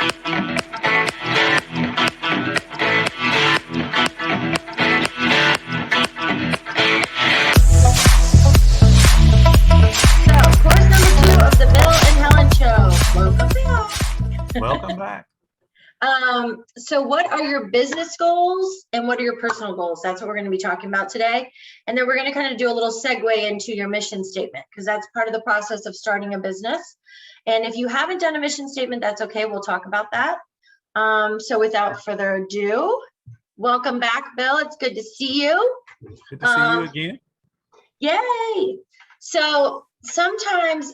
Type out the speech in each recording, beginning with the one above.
Course number 2 of the Bill and Helen Show. Welcome back. Welcome back. So what are your business goals and what are your personal goals? That's what we're going to be talking about today. And then we're going to kind of do a little segue into your mission statement, because that's part of the process of starting a business. And if you haven't done a mission statement, that's okay. We'll talk about that. So without further ado, welcome back, Bill. It's good to see you. Good to see you again. Yay. So sometimes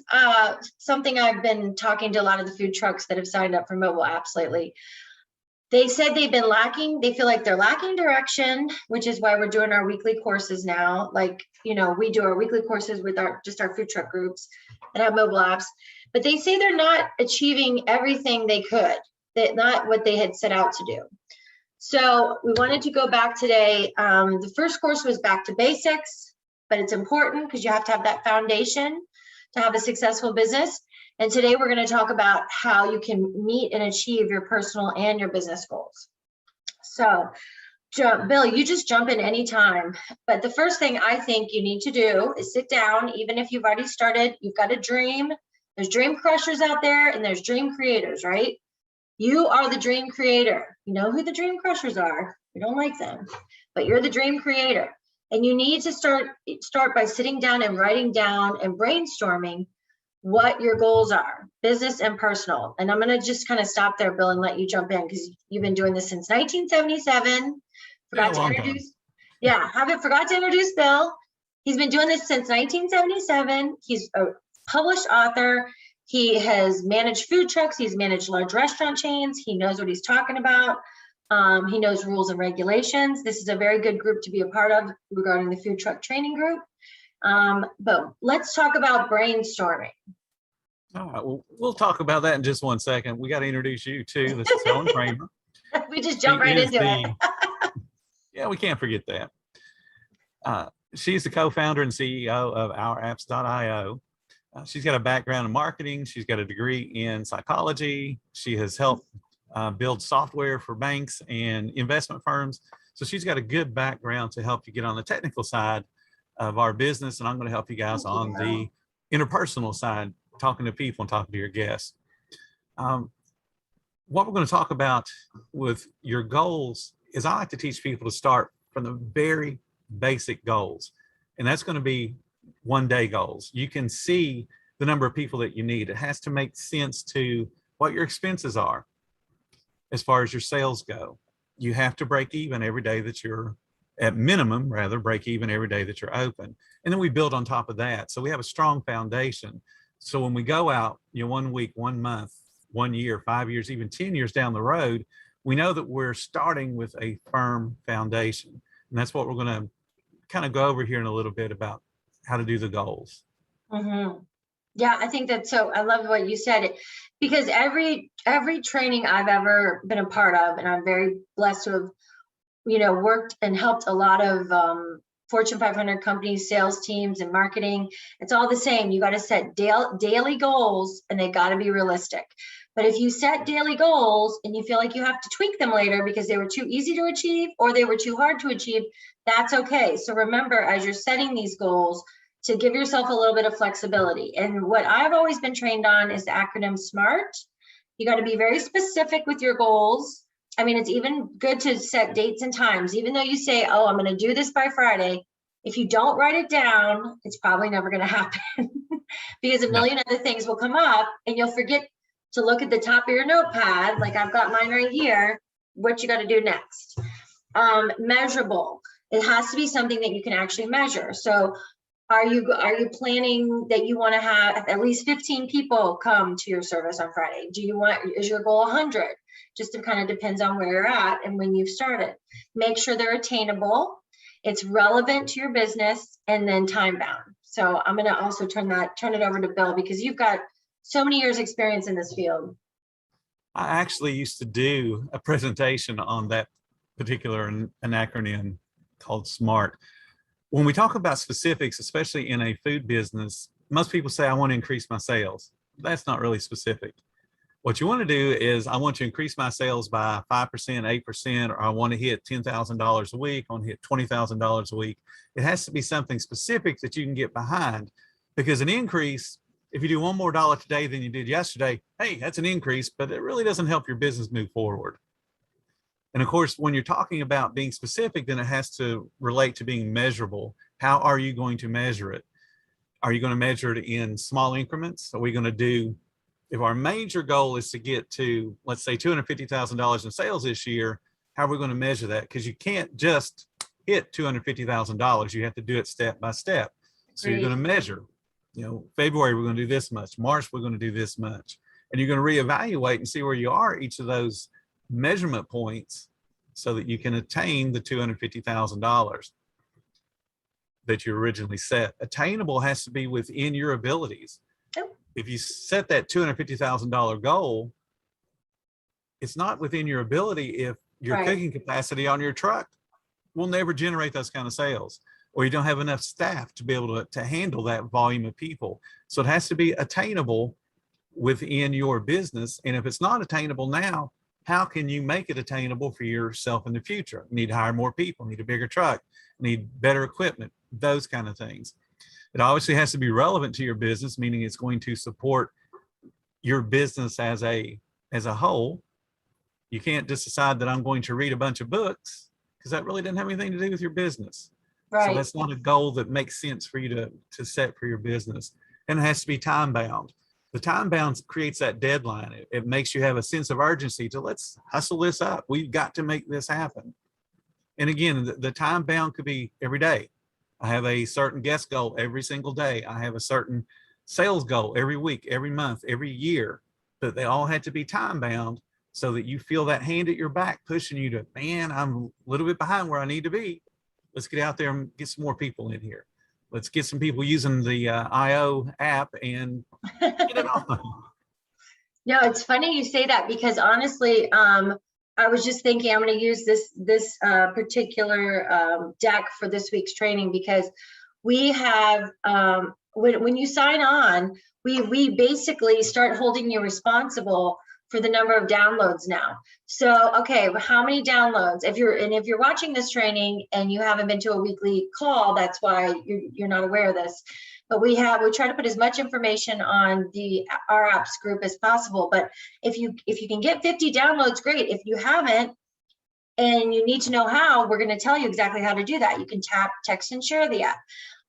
something I've been talking to a lot of the food trucks that have signed up for mobile apps lately, they said they've been lacking, they feel like they're lacking direction, which is why we're doing our weekly courses now. Like, you know, we do our weekly courses with our food truck groups that have mobile apps, but they say they're not achieving everything they could, that not what they had set out to do. So we wanted to go back today. The first course was back to basics, but it's important because you have to have that foundation to have a successful business. And today we're going to talk about how you can meet and achieve your personal and your business goals. So Bill, you just jump in anytime. But the first thing I think you need to do is sit down, even if you've already started, you've got a dream. There's dream crushers out there and there's dream creators, right? You are the dream creator. You know who the dream crushers are. We don't like them, but you're the dream creator. And you need to start by sitting down and writing down and brainstorming what your goals are, business and personal. And I'm going to just kind of stop there, Bill, and let you jump in because you've been doing this since 1977. Forgot to introduce. Yeah, haven't forgot to introduce Bill. He's been doing this since 1977. He's a published author. He has managed food trucks. He's managed large restaurant chains. He knows what he's talking about. He knows rules and regulations. This is a very good group to be a part of regarding the food truck training group. But let's talk about brainstorming. All right, well, we'll talk about that in just one second. We got to introduce you too. This is Helen Kramer. We just jump right into it. Yeah, we can't forget that. She's the co-founder and CEO of OurApps.io. She's got a background in marketing. She's got a degree in psychology. She has helped build software for banks and investment firms. So she's got a good background to help you get on the technical side of our business. And I'm going to help you guys on the interpersonal side, talking to people and talking to your guests. What we're going to talk about with your goals is I like to teach people to start from the very basic goals. And that's going to be one-day goals. You can see the number of people that you need. It has to make sense to what your expenses are. As far as your sales go, you have to break even every day that you're at minimum, rather break even every day that you're open. And then we build on top of that. So we have a strong foundation. So when we go out, 1 week, 1 month, 1 year, 5 years, even 10 years down the road, we know that we're starting with a firm foundation. And that's what we're going to kind of go over here in a little bit about how to do the goals. Mm-hmm. Yeah, I think that's so, I love what you said, because every training I've ever been a part of, and I'm very blessed to have, worked and helped a lot of Fortune 500 companies, sales teams and marketing. It's all the same. You got to set daily goals and they got to be realistic. But if you set daily goals and you feel like you have to tweak them later because they were too easy to achieve or they were too hard to achieve, that's okay. So remember, as you're setting these goals, to give yourself a little bit of flexibility. And what I've always been trained on is the acronym SMART. You got to be very specific with your goals. I mean, it's even good to set dates and times, even though you say, oh, I'm going to do this by Friday. If you don't write it down, it's probably never going to happen because a million other things will come up and you'll forget to look at the top of your notepad. Like I've got mine right here, what you got to do next. Measurable. It has to be something that you can actually measure. So are you planning that you want to have at least 15 people come to your service on Friday? Is your goal 100? Just it kind of depends on where you're at and when you've started. Make sure they're attainable. It's relevant to your business, and then time bound. So I'm going to also turn it over to Bill because you've got so many years experience in this field. I actually used to do a presentation on that particular an acronym called SMART. When we talk about specifics, especially in a food business, most people say, I want to increase my sales. That's not really specific. What you want to do is, I want to increase my sales by 5%, 8%, or I want to hit $10,000 a week, I want to hit $20,000 a week. It has to be something specific that you can get behind, because an increase, if you do $1 more today than you did yesterday, hey, that's an increase, but it really doesn't help your business move forward. And of course, when you're talking about being specific, then it has to relate to being measurable. How are you going to measure it? Are you going to measure it in small increments? Are we going to do, if our major goal is to get to, let's say, $250,000 in sales this year, how are we going to measure that? Because you can't just hit $250,000. You have to do it step by step. So you're going to measure, February, we're going to do this much. March, we're going to do this much. And you're going to reevaluate and see where you are at each of those measurement points so that you can attain the $250,000 that you originally set. Attainable has to be within your abilities. If you set that $250,000 goal, it's not within your ability if your cooking capacity on your truck will never generate those kind of sales, or you don't have enough staff to be able to handle that volume of people. So it has to be attainable within your business. And if it's not attainable now, how can you make it attainable for yourself in the future? You need to hire more people, need a bigger truck, need better equipment, those kind of things. It obviously has to be relevant to your business, meaning it's going to support your business as a whole. You can't just decide that I'm going to read a bunch of books, because that really doesn't have anything to do with your business. So that's not a goal that makes sense for you to set for your business. And it has to be time bound. The time bound creates that deadline. It makes you have a sense of urgency to, let's hustle this up. We've got to make this happen. And again, the time bound could be every day. I have a certain guest goal every single day. I have a certain sales goal every week, every month, every year, but they all had to be time bound so that you feel that hand at your back pushing you to, man, I'm a little bit behind where I need to be. Let's get out there and get some more people in here. Let's get some people using the IO app and get it on. No, it's funny you say that, because honestly, I was just thinking I'm going to use this particular deck for this week's training, because we have, when you sign on, we basically start holding you responsible for the number of downloads now. So, okay, how many downloads? If you're watching this training and you haven't been to a weekly call, that's why you're not aware of this. But we try to put as much information on our apps group as possible. But if you can get 50 downloads, great. If you haven't, and you need to know how, we're going to tell you exactly how to do that. You can tap, text, and share the app.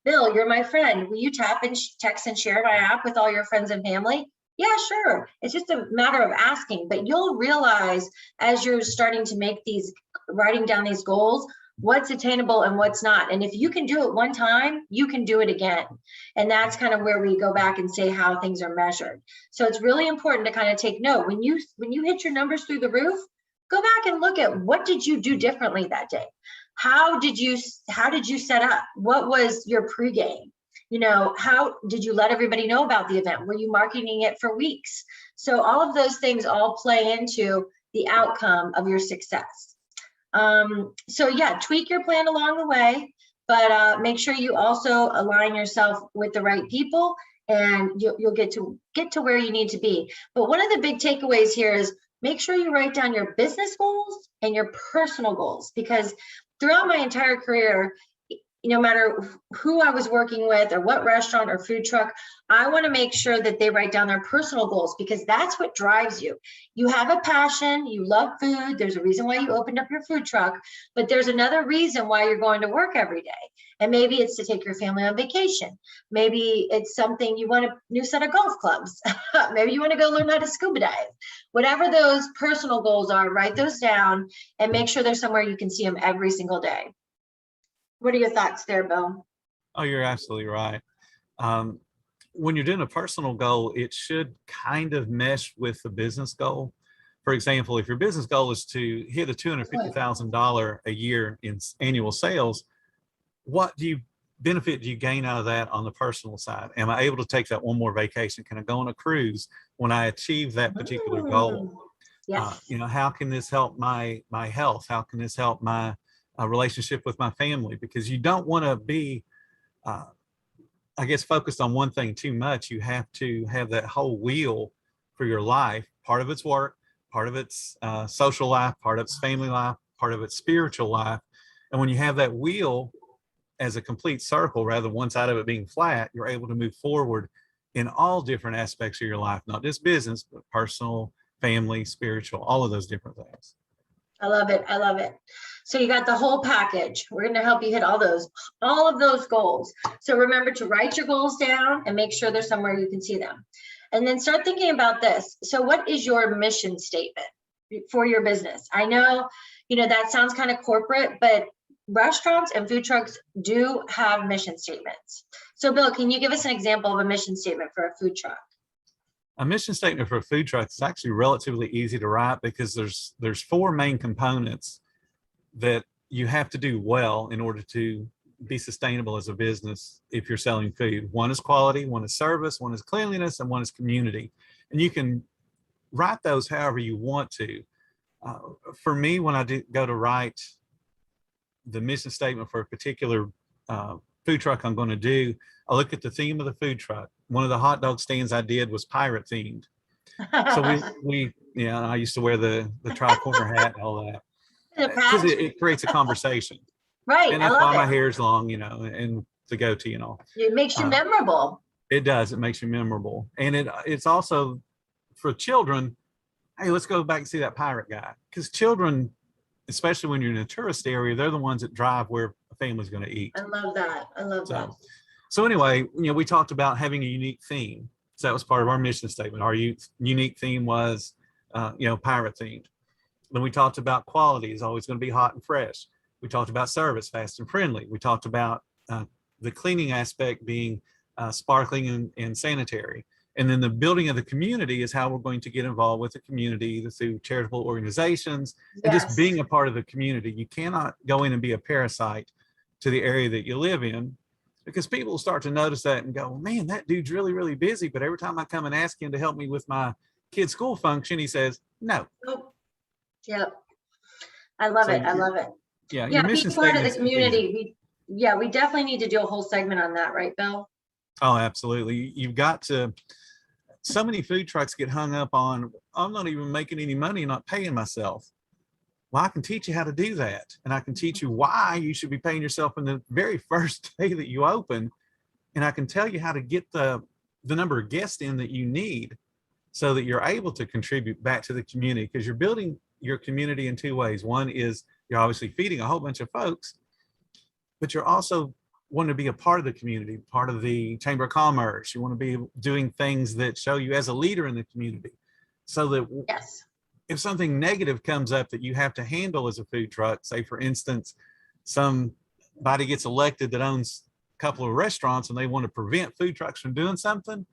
Bill, you're my friend. Will you tap and text and share my app with all your friends and family? Yeah, sure. It's just a matter of asking, but you'll realize as you're starting to writing down these goals, what's attainable and what's not. And if you can do it one time, you can do it again. And that's kind of where we go back and say how things are measured. So it's really important to kind of take note. When you hit your numbers through the roof, go back and look at what did you do differently that day? How did you set up? What was your pregame? How did you let everybody know about the event? Were you marketing it for weeks? So all of those things all play into the outcome of your success. So yeah, tweak your plan along the way, but make sure you also align yourself with the right people, and you'll get to where you need to be. But one of the big takeaways here is make sure you write down your business goals and your personal goals, because throughout my entire career, no matter who I was working with or what restaurant or food truck, I want to make sure that they write down their personal goals, because that's what drives you. You have a passion, you love food. There's a reason why you opened up your food truck, but there's another reason why you're going to work every day. And maybe it's to take your family on vacation. Maybe it's something you want a new set of golf clubs. Maybe you want to go learn how to scuba dive. Whatever those personal goals are, write those down and make sure there's somewhere you can see them every single day. What are your thoughts there, Bill? Oh, you're absolutely right. When you're doing a personal goal, it should kind of mesh with the business goal. For example, if your business goal is to hit a $250,000 a year in annual sales, what benefit do you gain out of that on the personal side? Am I able to take that one more vacation? Can I go on a cruise when I achieve that particular goal? Yes. How can this help my health? How can this help my relationship with my family? Because you don't want to be, focused on one thing too much. You have to have that whole wheel for your life. Part of it's work, part of it's social life, part of it's family life, part of it's spiritual life. And when you have that wheel as a complete circle, rather than one side of it being flat, you're able to move forward in all different aspects of your life, not just business, but personal, family, spiritual, all of those different things. I love it. I love it. So you got the whole package. We're going to help you hit all of those goals. So remember to write your goals down and make sure they're somewhere you can see them. And then start thinking about this. So what is your mission statement for your business? I know, that sounds kind of corporate, but restaurants and food trucks do have mission statements. So Bill, can you give us an example of a mission statement for a food truck? A mission statement for a food truck is actually relatively easy to write because there's 4 main components that you have to do well in order to be sustainable as a business if you're selling food. One is quality, one is service, one is cleanliness, and one is community. And you can write those however you want to. For me, when I go to write the mission statement for a particular food truck I'm going to do, I look at the theme of the food truck. One of the hot dog stands I did was pirate themed. So I used to wear the tri-corner hat and all that because it creates a conversation. Right. And that's why my hair is long, and the goatee and all. It makes you memorable. It does. It makes you memorable. And it's also for children. Hey, let's go back and see that pirate guy. Because children, especially when you're in a tourist area, they're the ones that drive where a family's going to eat. I love that. I love that. So anyway, we talked about having a unique theme. So that was part of our mission statement. Our unique theme was, pirate themed. Then we talked about quality is always going to be hot and fresh. We talked about service, fast and friendly. We talked about the cleaning aspect being sparkling and sanitary. And then the building of the community is how we're going to get involved with the community, either through charitable organizations and just being a part of the community. You cannot go in and be a parasite to the area that you live in, because people will start to notice that and go, man, that dude's really, really busy. But every time I come and ask him to help me with my kid's school function, he says, no. Oh, yep. I love it. I love it. Yeah. Your mission being part of the community. We definitely need to do a whole segment on that, right, Bill? Oh, absolutely. You've got to. So many food trucks get hung up on, I'm not even making any money, not paying myself. Well, I can teach you how to do that. And I can teach you why you should be paying yourself in the very first day that you open. And I can tell you how to get the number of guests in that you need so that you're able to contribute back to the community, because you're building your community in 2 ways. One is you're obviously feeding a whole bunch of folks, but you're also want to be a part of the community, part of the Chamber of Commerce. You want to be doing things that show you as a leader in the community, so that if something negative comes up that you have to handle as a food truck, say for instance, somebody gets elected that owns a couple of restaurants and they want to prevent food trucks from doing something.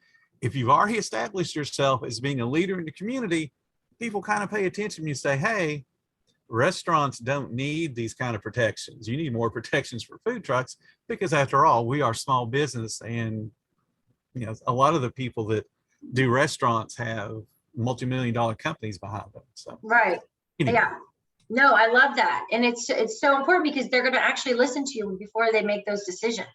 If you've already established yourself as being a leader in the community, people kind of pay attention. You say, hey, restaurants don't need these kind of protections. You need more protections for food trucks, because after all, we are small business, and a lot of the people that do restaurants have multi-million-dollar companies behind them. So right. Yeah. No, I love that. And it's so important, because they're going to actually listen to you before they make those decisions.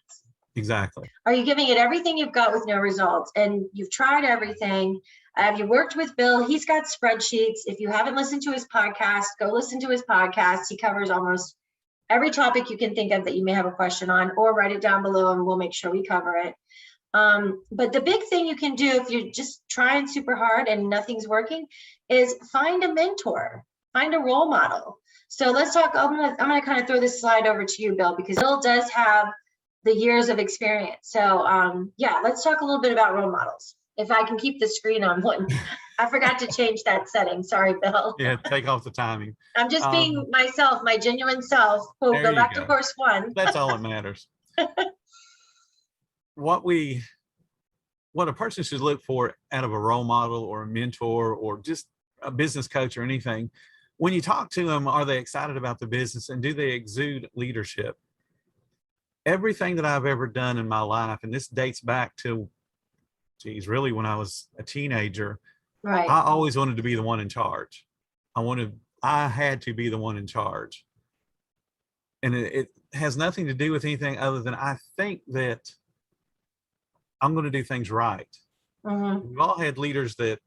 Exactly. Are you giving it everything you've got with no results, and you've tried everything? Have you worked with Bill? He's got spreadsheets. If you haven't listened to his podcast, go listen to his podcast. He covers almost every topic you can think of that you may have a question on, or write it down below and we'll make sure we cover it. But the big thing you can do if you're just trying super hard and nothing's working is find a mentor, find a role model. So let's talk. I'm gonna kind of throw this slide over to you, Bill, because Bill does have the years of experience. So let's talk a little bit about role models. If I can keep the screen on one. I forgot to change that setting. Sorry, Bill. Yeah, take off the timing. I'm just being myself, my genuine self. Go back to course 1. That's all that matters. What a person should look for out of a role model or a mentor or just a business coach or anything, when you talk to them, are they excited about the business, and do they exude leadership? Everything that I've ever done in my life, and this dates back to really when I was a teenager, right? I always wanted to be the one in charge. I had to be the one in charge. And it has nothing to do with anything other than I think that I'm going to do things right. Mm-hmm. We've all had leaders that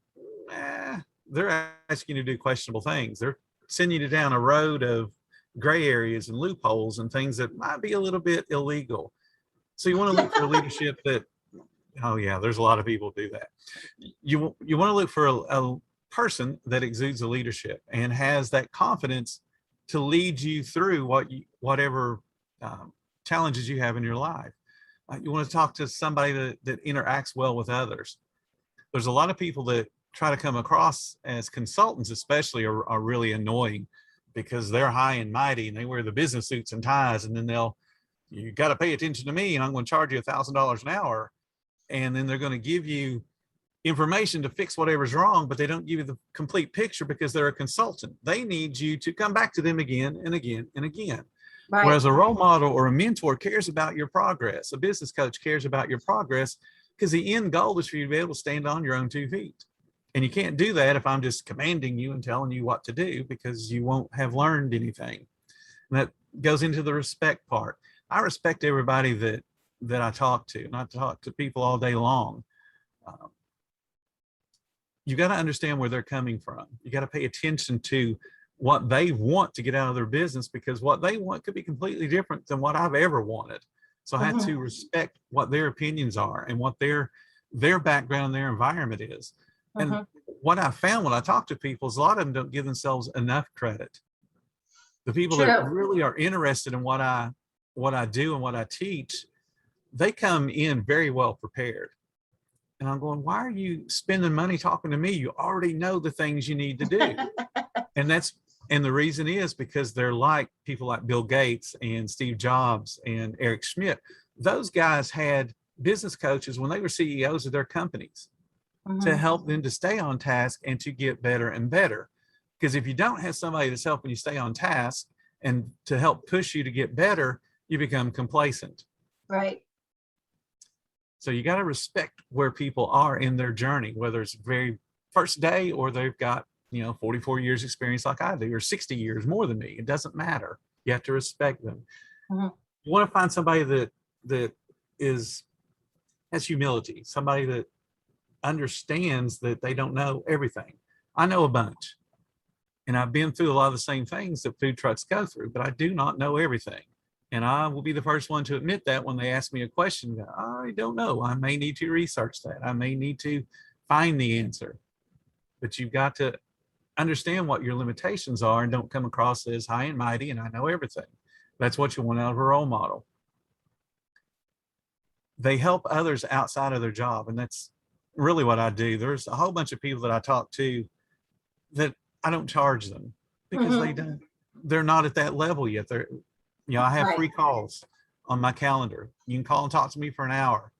they're asking you to do questionable things. They're sending you down a road of gray areas and loopholes and things that might be a little bit illegal. So you want to look for leadership that, oh yeah, there's a lot of people who do that. You want to look for a person that exudes a leadership and has that confidence to lead you through whatever challenges you have in your life. You want to talk to somebody that interacts well with others. There's a lot of people that try to come across as consultants, especially, are really annoying because they're high and mighty and they wear the business suits and ties, and then you got to pay attention to me and I'm going to charge you $1,000 an hour. And then they're going to give you information to fix whatever's wrong, but they don't give you the complete picture because they're a consultant. They need you to come back to them again and again and again. Right. Whereas a role model or a mentor cares about your progress. A business coach cares about your progress because the end goal is for you to be able to stand on your own 2 feet. And you can't do that if I'm just commanding you and telling you what to do, because you won't have learned anything. And that goes into the respect part. I respect everybody that I talk to, and I talk to people all day long. You got to understand where they're coming from. You got to pay attention to what they want to get out of their business, because what they want could be completely different than what I've ever wanted. So I have to respect what their opinions are and what their background, their environment is. And what I found when I talk to people is a lot of them don't give themselves enough credit. The people that really are interested in what I do and what I teach, they come in very well prepared. And I'm going, why are you spending money talking to me? You already know the things you need to do. And the reason is because they're like people like Bill Gates and Steve Jobs and Eric Schmidt. Those guys had business coaches when they were CEOs of their companies to help them to stay on task and to get better and better. Because if you don't have somebody that's helping you stay on task and to help push you to get better, you become complacent. Right. So you got to respect where people are in their journey, whether it's very first day or they've got, 44 years experience like I do, or 60 years more than me. It doesn't matter. You have to respect them. You want to find somebody that has humility, somebody that understands that they don't know everything. I know a bunch, and I've been through a lot of the same things that food trucks go through, but I do not know everything. And I will be the first one to admit that when they ask me a question, I don't know. I may need to research that. I may need to find the answer. But you've got to understand what your limitations are and don't come across as high and mighty and I know everything. That's what you want out of a role model. They help others outside of their job, and that's really what I do. There's a whole bunch of people that I talk to that I don't charge them because they're not at that level yet. I have free calls on my calendar. You can call and talk to me for an hour.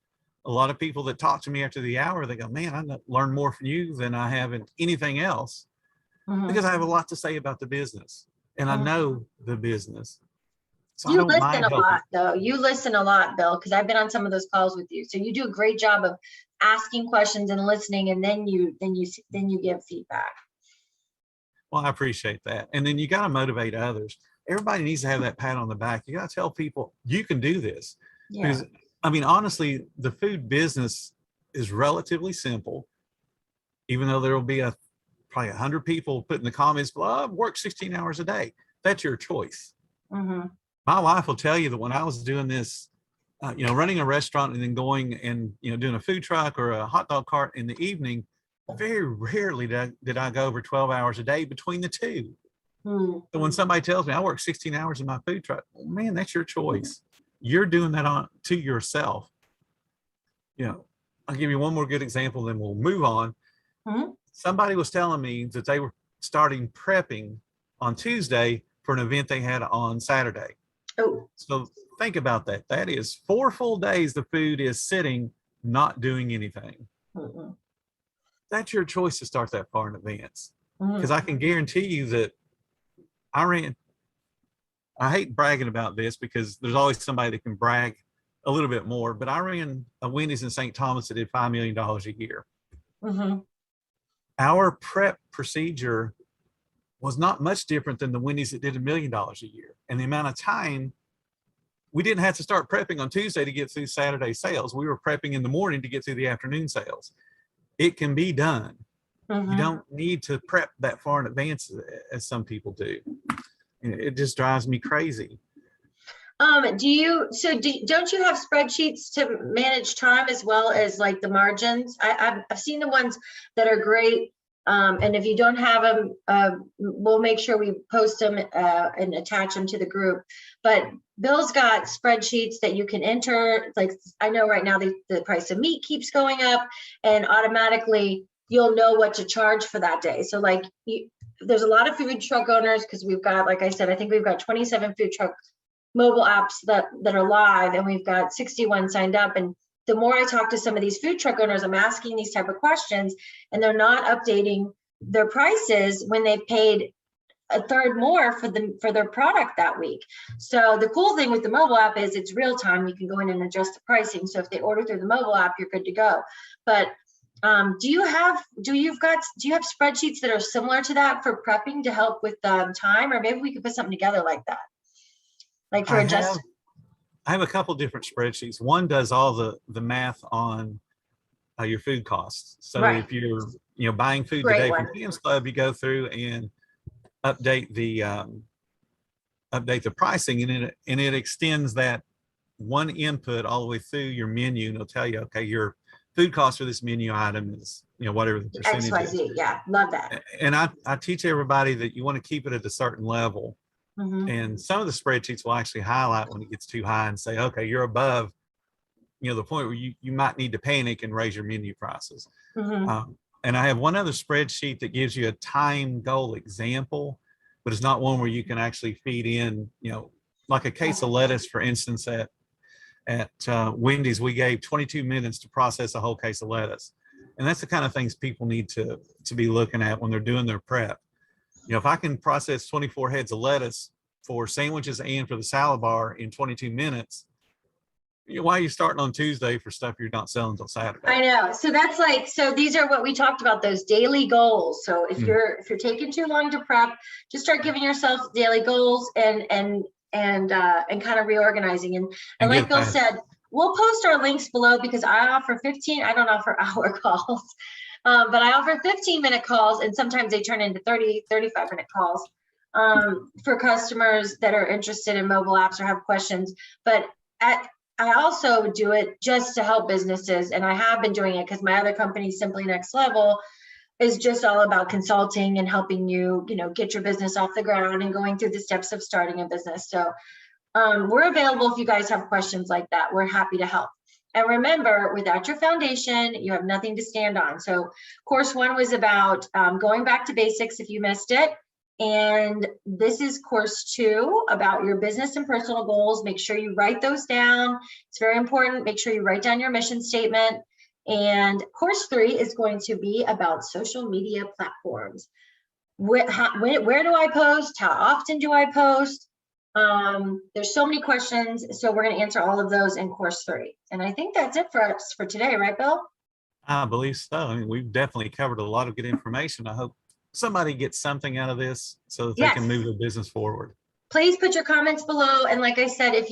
A lot of people that talk to me after the hour, they go, man, I learned more from you than I have in anything else, because I have a lot to say about the business and I know the business. So you listen a lot, though. You listen a lot, Bill, because I've been on some of those calls with you. So you do a great job of asking questions and listening, and then you give feedback. Well, I appreciate that. And then you got to motivate others. Everybody needs to have that pat on the back. You got to tell people you can do this. Yeah. Because, honestly, the food business is relatively simple, even though there will be probably 100 people put in the comments, well, I've worked 16 hours a day. That's your choice. My wife will tell you that when I was doing this, running a restaurant and then going and, doing a food truck or a hot dog cart in the evening, very rarely did I go over 12 hours a day between the two. So when somebody tells me I work 16 hours in my food truck, well, man, that's your choice. You're doing that to yourself. I'll give you one more good example, then we'll move on. Somebody was telling me that they were starting prepping on Tuesday for an event they had on Saturday. So think about that. That is 4 full days the food is sitting, not doing anything. That's your choice to start that far in advance. Because I can guarantee you that I hate bragging about this because there's always somebody that can brag a little bit more, but I ran a Wendy's in St. Thomas that did $5 million a year. Our prep procedure was not much different than the Wendy's that did $1 million a year. And the amount of time, we didn't have to start prepping on Tuesday to get through Saturday sales. We were prepping in the morning to get through the afternoon sales. It can be done. You don't need to prep that far in advance as some people do. It just drives me crazy. Don't you have spreadsheets to manage time as well as like the margins? I've seen the ones that are great. And if you don't have them, we'll make sure we post them and attach them to the group. But Bill's got spreadsheets that you can enter. Like I know right now the price of meat keeps going up, and automatically you'll know what to charge for that day. So like there's a lot of food truck owners, because we've got, like I said, I think we've got 27 food truck mobile apps that are live, and we've got 61 signed up. And the more I talk to some of these food truck owners, I'm asking these type of questions, and they're not updating their prices when they've paid a third more for their product that week. So the cool thing with the mobile app is it's real time. You can go in and adjust the pricing. So if they order through the mobile app, you're good to go. But do you have spreadsheets that are similar to that for prepping to help with time? Or maybe we could put something together like that, like for adjusting. I have a couple different spreadsheets. One does all the math on your food costs. So if you're buying food today from Sam's Club, you go through and update the pricing, and it extends that one input all the way through your menu, and it'll tell you, okay, your food cost for this menu item is whatever the percentage XYZ. is. Yeah, love that. And I teach everybody that you want to keep it at a certain level. And some of the spreadsheets will actually highlight when it gets too high and say, okay, you're above, the point where you might need to panic and raise your menu prices. And I have one other spreadsheet that gives you a time goal example, but it's not one where you can actually feed in, like a case of lettuce, for instance, at Wendy's, we gave 22 minutes to process a whole case of lettuce. And that's the kind of things people need to be looking at when they're doing their prep. If I can process 24 heads of lettuce for sandwiches and for the salad bar in 22 minutes, why are you starting on Tuesday for stuff you're not selling until Saturday? I know. So that's so these are what we talked about, those daily goals. So if you're taking too long to prep, just start giving yourself daily goals and kind of reorganizing. And like Bill said, we'll post our links below, because I don't offer hour calls. But I offer 15-minute calls, and sometimes they turn into 30, 35-minute calls for customers that are interested in mobile apps or have questions. But I also do it just to help businesses, and I have been doing it because my other company, Simply Next Level, is just all about consulting and helping you, get your business off the ground and going through the steps of starting a business. So we're available if you guys have questions like that. We're happy to help. And remember, without your foundation, you have nothing to stand on. So course 1 was about going back to basics if you missed it. And this is course 2 about your business and personal goals. Make sure you write those down. It's very important. Make sure you write down your mission statement. And course 3 is going to be about social media platforms. Where do I post? How often do I post? There's so many questions, so we're going to answer all of those in course 3. And I think that's it for us for today, right, Bill? I believe so. I mean, we've definitely covered a lot of good information. I hope somebody gets something out of this so that they can move their business forward. Please put your comments below. And like I said, if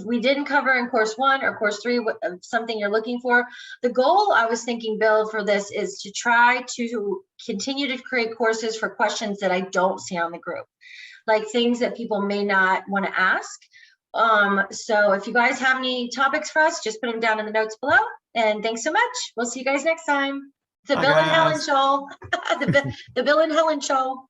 we didn't cover in course 1 or course 3 something you're looking for, the goal I was thinking, Bill, for this is to try to continue to create courses for questions that I don't see on the group, like things that people may not want to ask. So if you guys have any topics for us, just put them down in the notes below. And thanks so much. We'll see you guys next time. The Bill and Helen Show. The Bill and Helen Show.